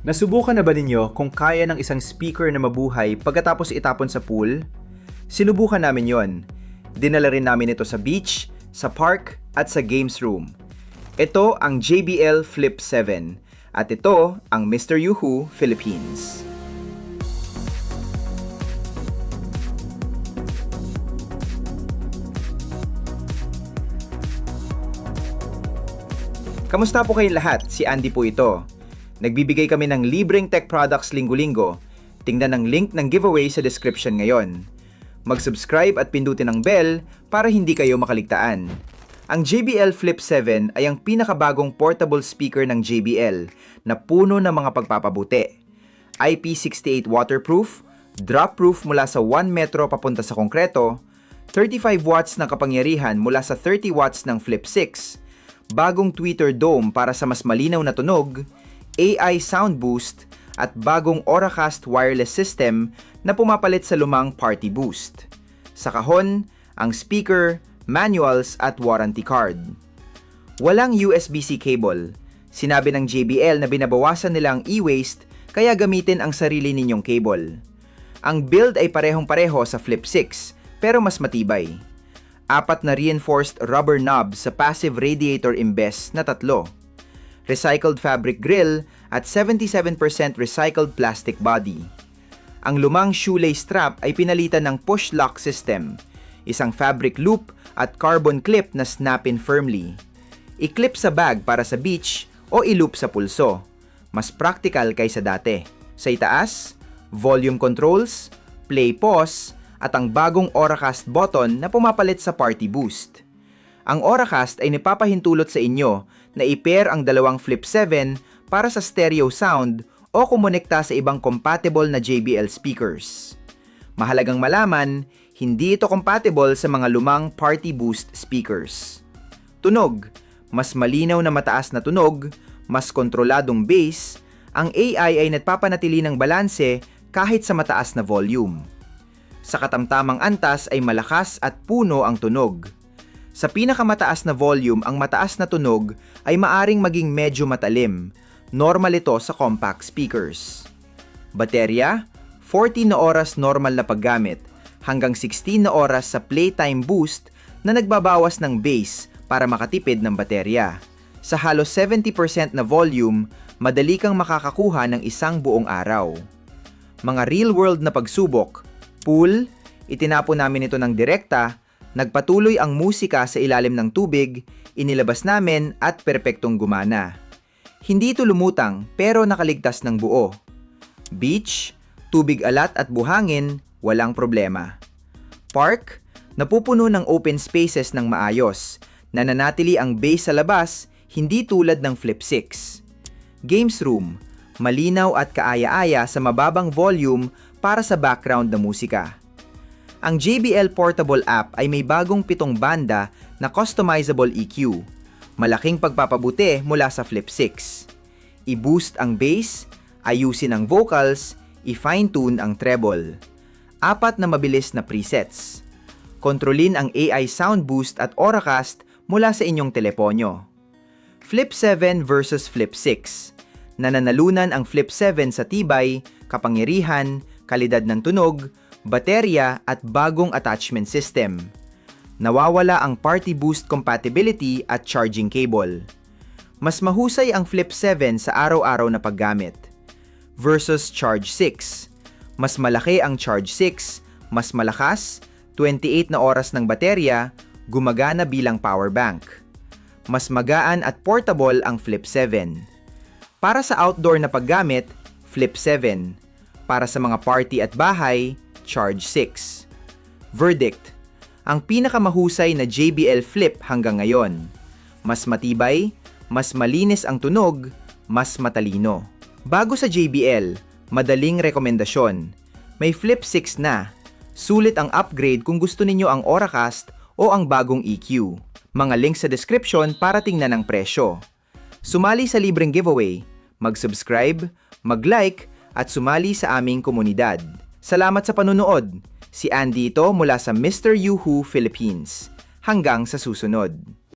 Nasubukan na ba ninyo kung kaya ng isang speaker na mabuhay pagkatapos itapon sa pool? Sinubukan namin yon. Dinala rin namin ito sa beach, sa park, at sa games room. Ito ang JBL Flip 7 at ito ang Mr. Yoo-Hoo Philippines. Kamusta po kayong lahat? Si Andy po ito. Nagbibigay kami ng libreng tech products linggo-linggo. Tingnan ang link ng giveaway sa description ngayon. Mag-subscribe at pindutin ang bell para hindi kayo makaligtaan. Ang JBL Flip 7 ay ang pinakabagong portable speaker ng JBL na puno ng mga pagpapabuti. IP68 waterproof, drop-proof mula sa 1 metro papunta sa konkreto, 35 watts ng kapangyarihan mula sa 30 watts ng Flip 6, bagong tweeter dome para sa mas malinaw na tunog, AI sound boost, at bagong Auracast wireless system na pumapalit sa lumang Party Boost. Sa kahon, ang speaker, manuals at warranty card. Walang USB-C cable. Sinabi ng JBL na binabawasan nila ang e-waste kaya gamitin ang sarili ninyong cable. Ang build ay parehong-pareho sa Flip 6 pero mas matibay. 4 na reinforced rubber knobs sa passive radiator imbes na 3. Recycled fabric grille at 77% recycled plastic body. Ang lumang shoelace strap ay pinalitan ng push lock system, isang fabric loop at carbon clip na snap-in firmly. I-clip sa bag para sa beach o i-loop sa pulso. Mas practical kaysa dati. Sa itaas, volume controls, play pause, at ang bagong Auracast button na pumapalit sa Party Boost. Ang Auracast ay napapahintulot sa inyo na i-pair ang dalawang Flip 7 para sa stereo sound o kumonekta sa ibang compatible na JBL speakers. Mahalagang malaman, hindi ito compatible sa mga lumang Party Boost speakers. Tunog, mas malinaw na mataas na tunog, mas kontroladong bass, ang AI ay nagpapanatili ng balanse kahit sa mataas na volume. Sa katamtamang antas ay malakas at puno ang tunog. Sa pinakamataas na volume, ang mataas na tunog ay maaring maging medyo matalim. Normal ito sa compact speakers. Baterya, 14 na oras normal na paggamit, hanggang 16 na oras sa playtime boost na nagbabawas ng bass para makatipid ng baterya. Sa halos 70% na volume, madali kang makakakuha ng isang buong araw. Mga real-world na pagsubok, pool, itinapon namin ito ng direkta, nagpatuloy ang musika sa ilalim ng tubig, inilabas namin at perpektong gumana. Hindi ito lumutang pero nakaligtas ng buo. Beach, tubig alat at buhangin, walang problema. Park, napupuno ng open spaces ng maayos, nananatili ang bass sa labas, hindi tulad ng Flip 6. Games room, malinaw at kaaya-aya sa mababang volume para sa background na musika. Ang JBL Portable app ay may bagong 7 banda na customizable EQ, malaking pagpapabuti mula sa Flip 6. I-boost ang bass, ayusin ang vocals, i-fine-tune ang treble. 4 na mabilis na presets. Kontrolin ang AI sound boost at Auracast mula sa inyong teleponyo. Flip 7 versus Flip 6. Nananalunan ang Flip 7 sa tibay, kapangyarihan, kalidad ng tunog, baterya at bagong attachment system. Nawawala ang Party Boost compatibility at charging cable. Mas mahusay ang Flip 7 sa araw-araw na paggamit. Versus Charge 6. Mas malaki ang Charge 6, mas malakas, 28 na oras ng baterya, gumagana bilang power bank. Mas magaan at portable ang Flip 7. Para sa outdoor na paggamit, Flip 7. Para sa mga party at bahay, Charge 6. Verdict: ang pinakamahusay na JBL Flip hanggang ngayon. Mas matibay, mas malinis ang tunog, mas matalino. Bago sa JBL, madaling rekomendasyon. May Flip 6 na. Sulit ang upgrade kung gusto ninyo ang Auracast o ang bagong EQ. Mga links sa description para tingnan ang presyo. Sumali sa libreng giveaway, mag-subscribe, mag-like, at sumali sa aming komunidad. Salamat sa panunood. Si Andy ito mula sa Mr. Yoo-Hoo Philippines. Hanggang sa susunod.